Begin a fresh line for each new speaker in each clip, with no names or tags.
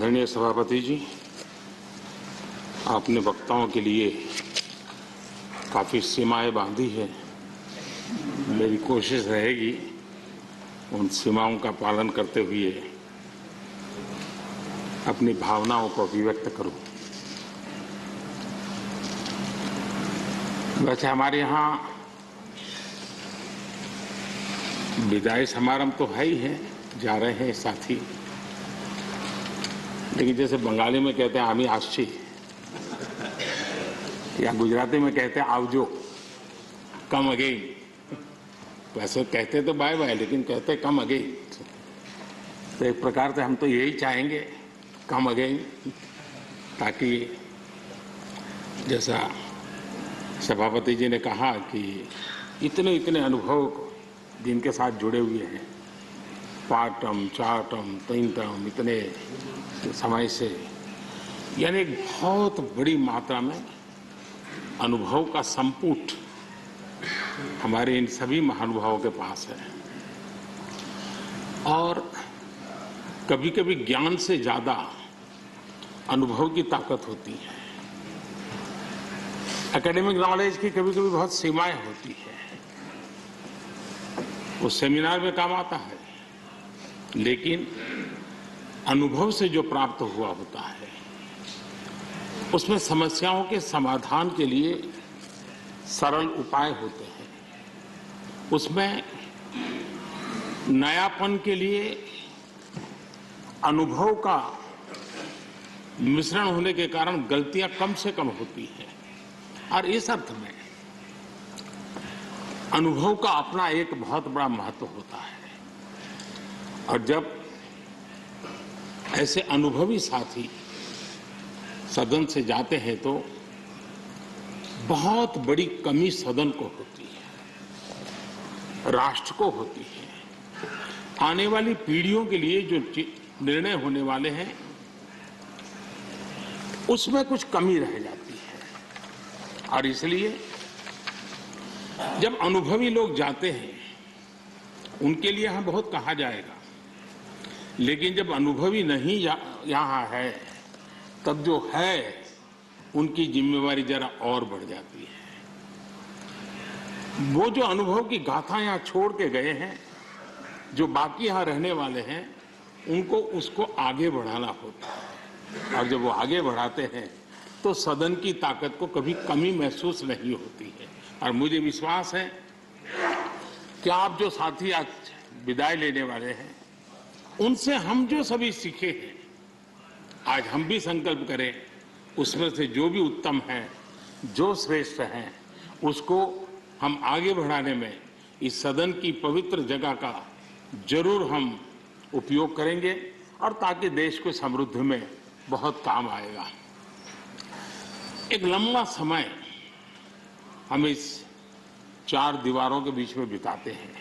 आदरणीय सभापति जी, आपने वक्ताओं के लिए काफ़ी सीमाएं बांधी है। मेरी कोशिश रहेगी उन सीमाओं का पालन करते हुए अपनी भावनाओं को अभिव्यक्त करूं। वैसे हमारे यहाँ विदाई समारंभ तो है ही है, जा रहे हैं साथी, लेकिन जैसे बंगाली में कहते हैं आमी आशी, या गुजराती में कहते हैं आवजो, कम अगेन। वैसे कहते तो बाय बाय, लेकिन कहते कम अगेन। तो एक प्रकार से हम तो यही चाहेंगे, कम अगेन, ताकि जैसा सभापति जी ने कहा कि इतने इतने अनुभव जिनके साथ जुड़े हुए हैं, 5 टर्म 4 टर्म 3 टर्म इतने समय से, यानी एक बहुत बड़ी मात्रा में अनुभव का संपुट हमारे इन सभी महानुभावों के पास है। और कभी कभी ज्ञान से ज्यादा अनुभव की ताकत होती है। एकेडमिक नॉलेज की कभी कभी बहुत सीमाएं होती है, वो सेमिनार में काम आता है, लेकिन अनुभव से जो प्राप्त हुआ होता है उसमें समस्याओं के समाधान के लिए सरल उपाय होते हैं, उसमें नयापन के लिए अनुभव का मिश्रण होने के कारण गलतियां कम से कम होती हैं। और इस अर्थ में अनुभव का अपना एक बहुत बड़ा महत्व होता है। और जब ऐसे अनुभवी साथी सदन से जाते हैं तो बहुत बड़ी कमी सदन को होती है, राष्ट्र को होती है। आने वाली पीढ़ियों के लिए जो निर्णय होने वाले हैं उसमें कुछ कमी रह जाती है। और इसलिए जब अनुभवी लोग जाते हैं उनके लिए यहां बहुत कहा जाएगा, लेकिन जब अनुभवी नहीं यहां है तब जो है उनकी जिम्मेवारी जरा और बढ़ जाती है। वो जो अनुभव की गाथा यहां छोड़ के गए हैं, जो बाकी यहां रहने वाले हैं, उनको उसको आगे बढ़ाना होता है। और जब वो आगे बढ़ाते हैं तो सदन की ताकत को कभी कमी महसूस नहीं होती है। और मुझे विश्वास है कि आप जो साथी आज विदाई लेने वाले हैं, उनसे हम जो सभी सीखे हैं, आज हम भी संकल्प करें उसमें से जो भी उत्तम है, जो श्रेष्ठ है, उसको हम आगे बढ़ाने में इस सदन की पवित्र जगह का जरूर हम उपयोग करेंगे, और ताकि देश को समृद्धि में बहुत काम आएगा। एक लंबा समय हम इस 4 दीवारों के बीच में बिताते हैं।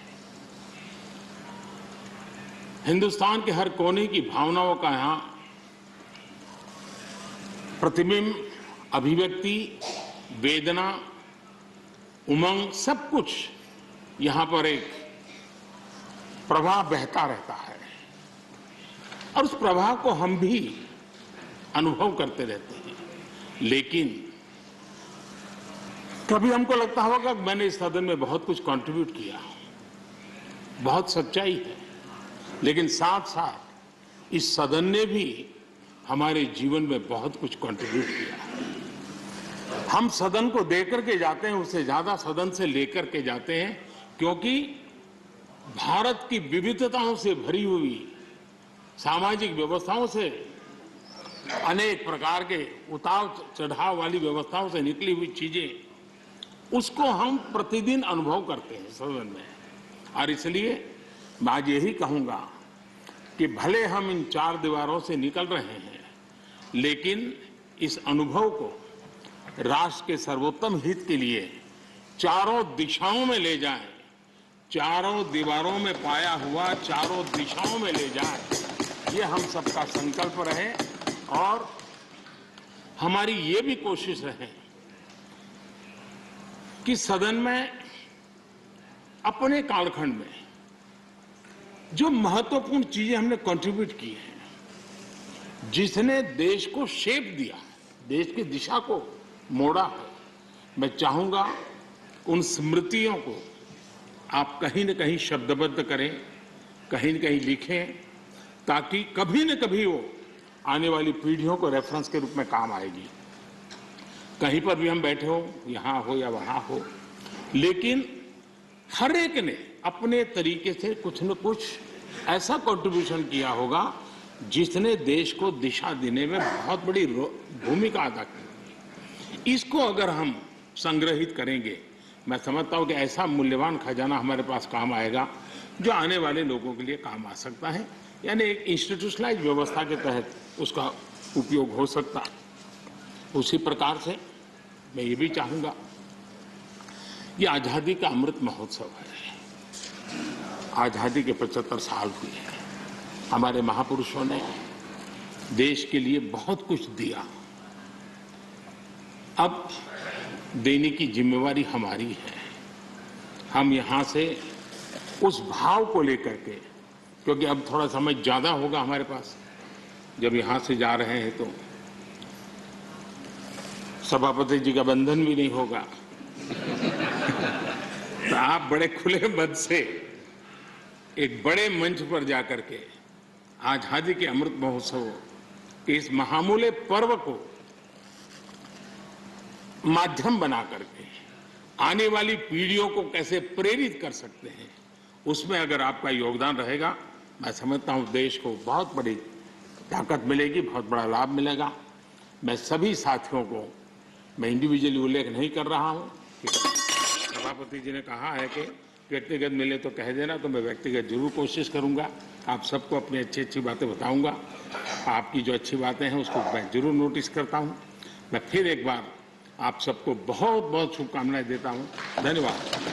हिंदुस्तान के हर कोने की भावनाओं का यहां प्रतिबिंब, अभिव्यक्ति, वेदना, उमंग, सब कुछ यहां पर एक प्रवाह बहता रहता है। और उस प्रवाह को हम भी अनुभव करते रहते हैं। लेकिन कभी हमको लगता होगा कि मैंने इस सदन में बहुत कुछ कंट्रीब्यूट किया, बहुत सच्चाई है, लेकिन साथ साथ इस सदन ने भी हमारे जीवन में बहुत कुछ कंट्रीब्यूट किया। हम सदन को देकर के जाते हैं, उससे ज्यादा सदन से लेकर के जाते हैं, क्योंकि भारत की विविधताओं से भरी हुई सामाजिक व्यवस्थाओं से, अनेक प्रकार के उतार चढ़ाव वाली व्यवस्थाओं से निकली हुई चीजें, उसको हम प्रतिदिन अनुभव करते हैं सदन में। और इसलिए मैं आज यही कहूंगा कि भले हम इन 4 दीवारों से निकल रहे हैं, लेकिन इस अनुभव को राष्ट्र के सर्वोत्तम हित के लिए चारों दिशाओं में ले जाएं, चारों दीवारों में पाया हुआ चारों दिशाओं में ले जाएं, ये हम सबका संकल्प रहे। और हमारी ये भी कोशिश रहे कि सदन में अपने कालखंड में जो महत्वपूर्ण चीजें हमने कंट्रीब्यूट की हैं जिसने देश को शेप दिया, देश की दिशा को मोड़ा है। मैं चाहूंगा उन स्मृतियों को आप कहीं न कहीं शब्दबद्ध करें, कहीं न कहीं लिखें, ताकि कभी न कभी वो आने वाली पीढ़ियों को रेफरेंस के रूप में काम आएगी। कहीं पर भी हम बैठे हो, यहाँ हो या वहाँ हो, लेकिन हर एक ने अपने तरीके से कुछ न कुछ ऐसा कंट्रीब्यूशन किया होगा जिसने देश को दिशा देने में बहुत बड़ी भूमिका अदा की। इसको अगर हम संग्रहित करेंगे, मैं समझता हूं कि ऐसा मूल्यवान खजाना हमारे पास काम आएगा जो आने वाले लोगों के लिए काम आ सकता है। यानी एक इंस्टीट्यूशनलाइज व्यवस्था के तहत उसका उपयोग हो सकता है। उसी प्रकार से मैं ये भी चाहूंगा, ये आजादी का अमृत महोत्सव है। आजादी के 75 साल हुए हैं। हमारे महापुरुषों ने देश के लिए बहुत कुछ दिया। अब देने की जिम्मेवारी हमारी है। हम यहां से उस भाव को लेकर के, क्योंकि अब थोड़ा समय ज्यादा होगा हमारे पास, जब यहां से जा रहे हैं तो सभापति जी का बंधन भी नहीं होगा तो आप बड़े खुले मन से एक बड़े मंच पर जाकर के आजादी के अमृत महोत्सव के इस महामूल्य पर्व को माध्यम बना करके आने वाली पीढ़ियों को कैसे प्रेरित कर सकते हैं, उसमें अगर आपका योगदान रहेगा, मैं समझता हूं देश को बहुत बड़ी ताकत मिलेगी, बहुत बड़ा लाभ मिलेगा। मैं सभी साथियों को, मैं इंडिविजुअली उल्लेख नहीं कर रहा हूं कि सभापति जी ने कहा है कि व्यक्तिगत मिले तो कह देना, तो मैं व्यक्तिगत जरूर कोशिश करूंगा। आप सबको अपनी अच्छी अच्छी बातें बताऊंगा। आपकी जो अच्छी बातें हैं उसको मैं जरूर नोटिस करता हूं। मैं फिर एक बार आप सबको बहुत बहुत शुभकामनाएं देता हूं। धन्यवाद।